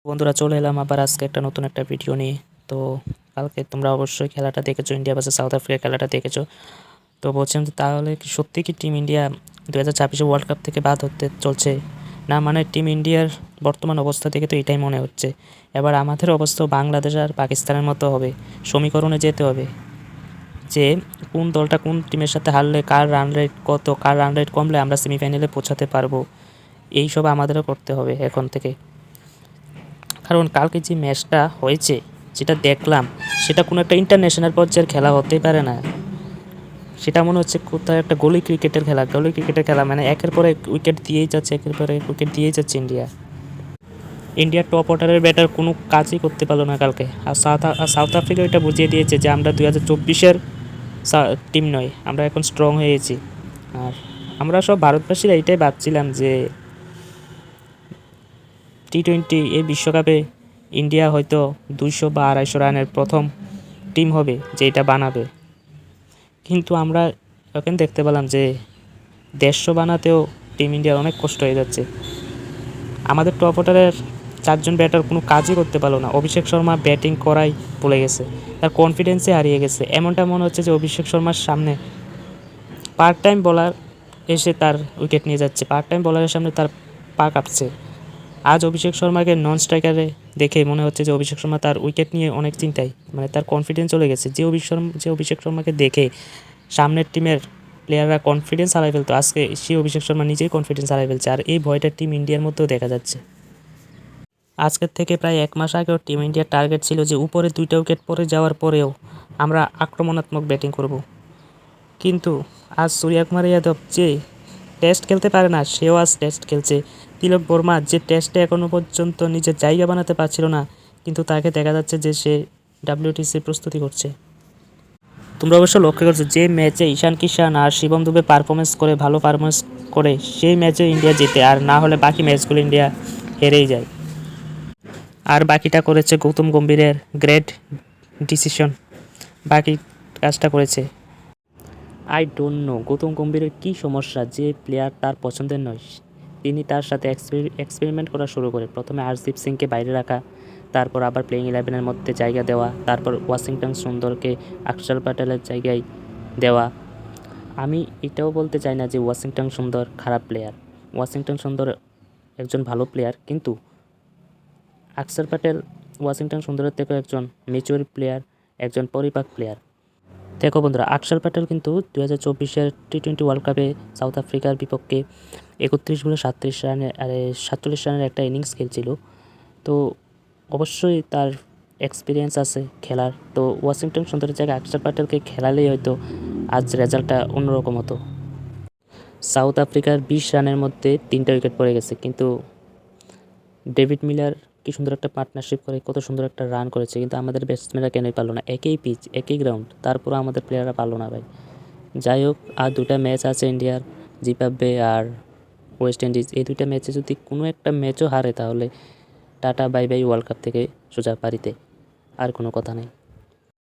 বন্ধুরা, চলে এলাম আবার আজকে একটা নতুন একটা ভিডিও নিয়ে। তো কালকে তোমরা অবশ্যই খেলাটা দেখেছো, ইন্ডিয়া ভার্সেস সাউথ আফ্রিকা খেলাটা দেখেছো। তো বলছিলাম যে তাহলে কি সত্যি কি টিম ইন্ডিয়া 2026 ওয়ার্ল্ড কাপ থেকে বাদ হতে চলছে? না, মানে টিম ইন্ডিয়ার বর্তমান অবস্থা থেকে তো এটাই মনে হচ্ছে। এবার আমাদের অবস্থাও বাংলাদেশ আর পাকিস্তানের মতো হবে, সমীকরণে যেতে হবে যে কোন দলটা কোন টিমের সাথে হারলে কার রান রেট কত, কার রান রেট কমলে আমরা সেমিফাইনালে পৌঁছাতে পারবো। এইসব আমাদেরও করতে হবে এখন থেকে। কারণ কালকে যে ম্যাচটা হয়েছে, যেটা দেখলাম, সেটা কোনো একটা ইন্টারন্যাশনাল পর্যায়ের খেলা হতেই পারে না। সেটা মনে হচ্ছে কোথাও একটা গলি ক্রিকেটের খেলা, মানে একের পর এক উইকেট দিয়েই যাচ্ছে, একের পর এক উইকেট দিয়েই যাচ্ছে ইন্ডিয়ার টপ অর্ডারের ব্যাটার কোনো কাজই করতে পারলো না কালকে। আর সাউথ আফ্রিকা এটা বুঝিয়ে দিয়েছে যে আমরা 2024-এর টিম নয়, আমরা এখন স্ট্রং হয়ে গেছি। আর আমরা সব ভারতবাসীরা এটাই ভাবছিলাম যে টি-20 এই বিশ্বকাপে ইন্ডিয়া হয়তো 200 বা 250 রানের প্রথম টিম হবে যে এটা বানাবে। কিন্তু আমরা এখন দেখতে পেলাম যে 150 বানাতেও টিম ইন্ডিয়ার অনেক কষ্ট হয়ে যাচ্ছে। আমাদের টপ অর্ডারের 4জন ব্যাটার কোনো কাজই করতে পারলো না। অভিষেক শর্মা ব্যাটিং করাই ভুলে গেছে, তার কনফিডেন্সে হারিয়ে গেছে। এমনটা মনে হচ্ছে যে অভিষেক শর্মার সামনে পার্ট টাইম বোলার এসে তার উইকেট নিয়ে যাচ্ছে, পার্ট টাইম বোলারের সামনে তার পা কাঁপছে। আজ অভিষেক শর্মাকে নন স্ট্রাইকারে দেখে মনে হচ্ছে যে অভিষেক শর্মা তার উইকেট নিয়ে অনেক চিন্তায়, মানে তার কনফিডেন্স চলে গেছে। যে অভিষেক শর্মাকে দেখে সামনের টিমের প্লেয়াররা কনফিডেন্স হারাই ফেলতো, আজকে সেই অভিষেক শর্মা নিজেই কনফিডেন্স হারাই ফেলছে। আর এই ভয়টা টিম ইন্ডিয়ার মধ্যেও দেখা যাচ্ছে। আজকের থেকে প্রায় 1 মাস আগেও টিম ইন্ডিয়ার টার্গেট ছিল যে উপরে 2টা উইকেট পরে যাওয়ার পরেও আমরা আক্রমণাত্মক ব্যাটিং করব। কিন্তু আজ সূর্যকুমার যাদব যে টেস্ট খেলতে পারে না, সেও আজ টেস্ট খেলছে। তিলক বর্মা যে টেস্টে এখনও পর্যন্ত নিজের জায়গা বানাতে পারছিল না, কিন্তু তাকে দেখা যাচ্ছে যে সে ডাব্লিউটিসির প্রস্তুতি করছে। তোমরা অবশ্য লক্ষ্য করছো যে ম্যাচে ঈশান কিষান আর শিবম দুবে ভালো পারফরমেন্স করে সেই ম্যাচে ইন্ডিয়া জিতে, আর না হলে বাকি ম্যাচগুলো ইন্ডিয়া হেরেই যায়। আর বাকিটা করেছে গৌতম গম্ভীরের গ্রেট ডিসিশন, বাকি কাজটা করেছে। আই ডোন্ট নো গৌতম গম্ভীরের কী সমস্যা যে প্লেয়ার তার পছন্দের নয় তিনি তার সাথে এক্সপেরিমেন্ট করা শুরু করে। প্রথমে আরশদীপ সিংকে বাইরে রাখা, তারপর আবার প্লেইং 11-এর মধ্যে জায়গা দেওয়া, তারপর ওয়াশিংটন সুন্দরকে অক্ষর প্যাটেলের জায়গায় দেওয়া। আমি এটাও বলতে চাই না যে ওয়াশিংটন সুন্দর খারাপ প্লেয়ার, ওয়াশিংটন সুন্দর একজন ভালো প্লেয়ার, কিন্তু অক্ষর প্যাটেল ওয়াশিংটন সুন্দরের থেকেও একজন ম্যাচিউর প্লেয়ার, একজন পরিপাক প্লেয়ার। দেখো বন্ধুরা, অক্ষর প্যাটেল কিন্তু 2024-এর টি-20 ওয়ার্ল্ড কাপে সাউথ আফ্রিকার বিপক্ষে 31 বলে 47 রানের একটা ইনিংস খেলছিল। তো অবশ্যই তার এক্সপিরিয়েন্স আছে খেলার। তো ওয়াশিংটন সুন্দরের জায়গায় অক্ষর প্যাটেলকে খেলালেই হয়তো আজ রেজাল্টটা অন্যরকম হতো। সাউথ আফ্রিকার 20 রানের মধ্যে 3টা উইকেট পড়ে গেছে, কিন্তু ডেভিড মিলার কি সুন্দর একটা পার্টনারশিপ করে কত সুন্দর একটা রান করেছে, কিন্তু আমাদের ব্যাটসম্যানরা কেনই পারলো না। একই পিচ, একই গ্রাউন্ড, তারপরও আমাদের প্লেয়াররা পারলো না ভাই। যাই হোক, আর 2টা ম্যাচ আছে ইন্ডিয়ার, জিম্বাবুয়ে আর ওয়েস্ট ইন্ডিজ। এই 2টা ম্যাচে যদি কোনো একটা ম্যাচও হারে তাহলে tata bye bye world cup থেকে সোজা বাড়িতে, আর কোনো কথা নেই।